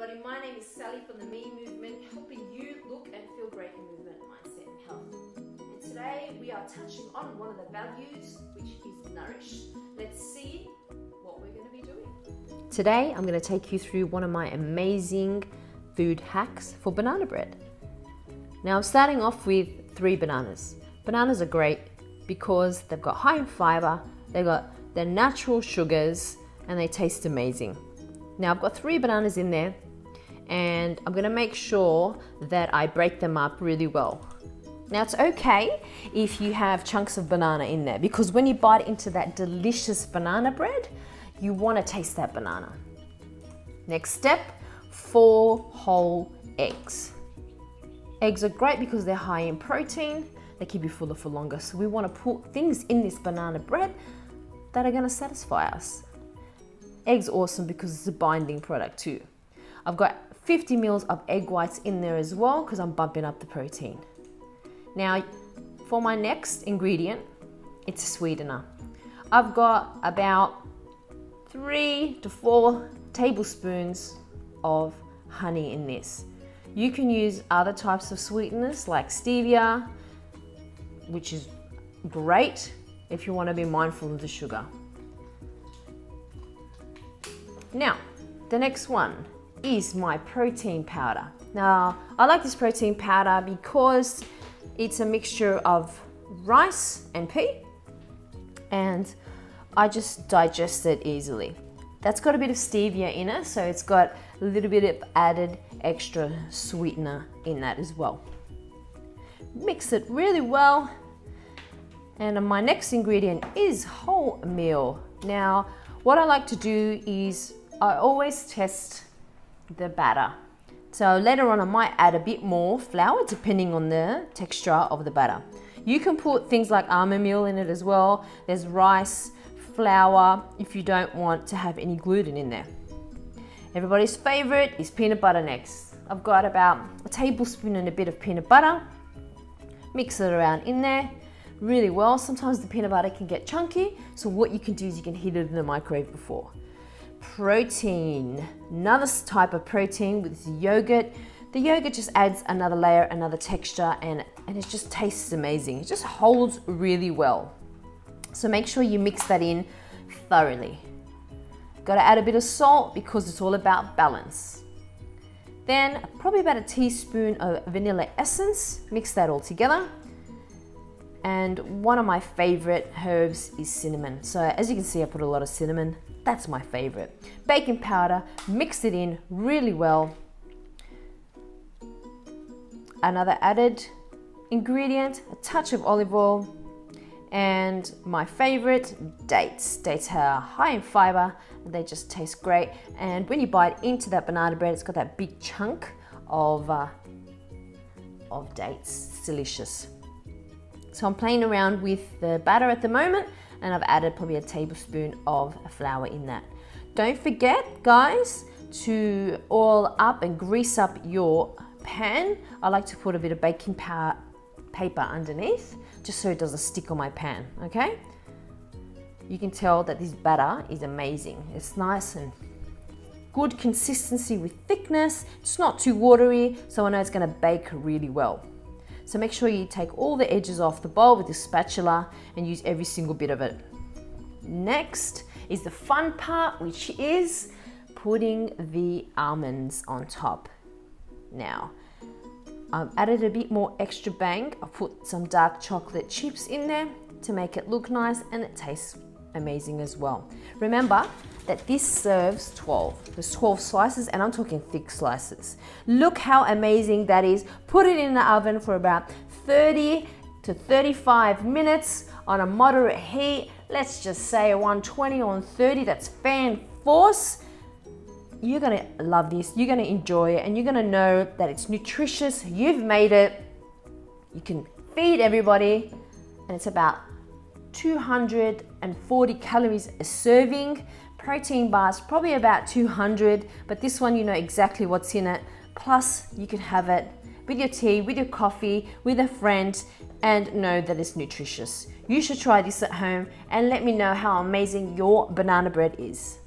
everybody, my name is Sally from the Me Movement, helping you look and feel great in movement, mindset and health. And today we are touching on one of the values, which is Nourish. Let's see what we're going to be doing. Today I'm going to take you through one of my amazing food hacks for banana bread. Now I'm starting off with 3 bananas. Bananas are great because they've got high in fiber, they've got their natural sugars, and they taste amazing. Now I've got 3 bananas in there, and I'm gonna make sure that I break them up really well. Now it's okay if you have chunks of banana in there, because when you bite into that delicious banana bread, you wanna taste that banana. Next step, 4 whole eggs. Eggs are great because they're high in protein, they keep you fuller for longer. So we wanna put things in this banana bread that are gonna satisfy us. Eggs awesome because it's a binding product too. I've got 50 mils of egg whites in there as well because I'm bumping up the protein. Now for my next ingredient, it's a sweetener. I've got about 3 to 4 tablespoons of honey in this. You can use other types of sweeteners like stevia, which is great if you want to be mindful of the sugar. Now, the next one is my protein powder. Now, I like this protein powder because it's a mixture of rice and pea, and I just digest it easily. That's got a bit of stevia in it, so it's got a little bit of added extra sweetener in that as well. Mix it really well, and my next ingredient is wholemeal. Now, what I like to do is I always test the batter. So later on I might add a bit more flour depending on the texture of the batter. You can put things like almond meal in it as well. There's rice, flour, if you don't want to have any gluten in there. Everybody's favorite is peanut butter next. I've got about a tablespoon and a bit of peanut butter. Mix it around in there really well. Sometimes the peanut butter can get chunky, so what you can do is you can heat it in the microwave before. Protein, another type of protein with yogurt. The yogurt just adds another layer, another texture, and it just tastes amazing. It just holds really well. So make sure you mix that in thoroughly. Got to add a bit of salt because it's all about balance. Then probably about a teaspoon of vanilla essence. Mix that all together. And one of my favorite herbs is cinnamon. So as you can see, I put a lot of cinnamon. That's my favorite. Baking powder, mix it in really well. Another added ingredient, a touch of olive oil, and my favorite, dates. Dates are high in fiber, they just taste great. And when you bite into that banana bread, it's got that big chunk of dates. It's delicious. So I'm playing around with the batter at the moment, and I've added probably a tablespoon of flour in that. Don't forget, guys, to oil up and grease up your pan. I like to put a bit of baking paper underneath, just so it doesn't stick on my pan, okay? You can tell that this batter is amazing. It's nice and good consistency with thickness. It's not too watery, so I know it's gonna bake really well. So make sure you take all the edges off the bowl with your spatula and use every single bit of it. Next is the fun part, which is putting the almonds on top. Now, I've added a bit more extra bang. I've put some dark chocolate chips in there to make it look nice, and it tastes amazing as well. Remember that this serves 12. There's 12 slices, and I'm talking thick slices. Look how amazing that is. Put it in the oven for about 30 to 35 minutes on a moderate heat. Let's just say 120 on 30, that's fan force. You're gonna love this, you're gonna enjoy it, and you're gonna know that it's nutritious, you've made it, you can feed everybody, and it's about 240 calories a serving. Protein bars, probably about 200, but this one you know exactly what's in it. Plus, you can have it with your tea, with your coffee, with a friend, and know that it's nutritious. You should try this at home and let me know how amazing your banana bread is.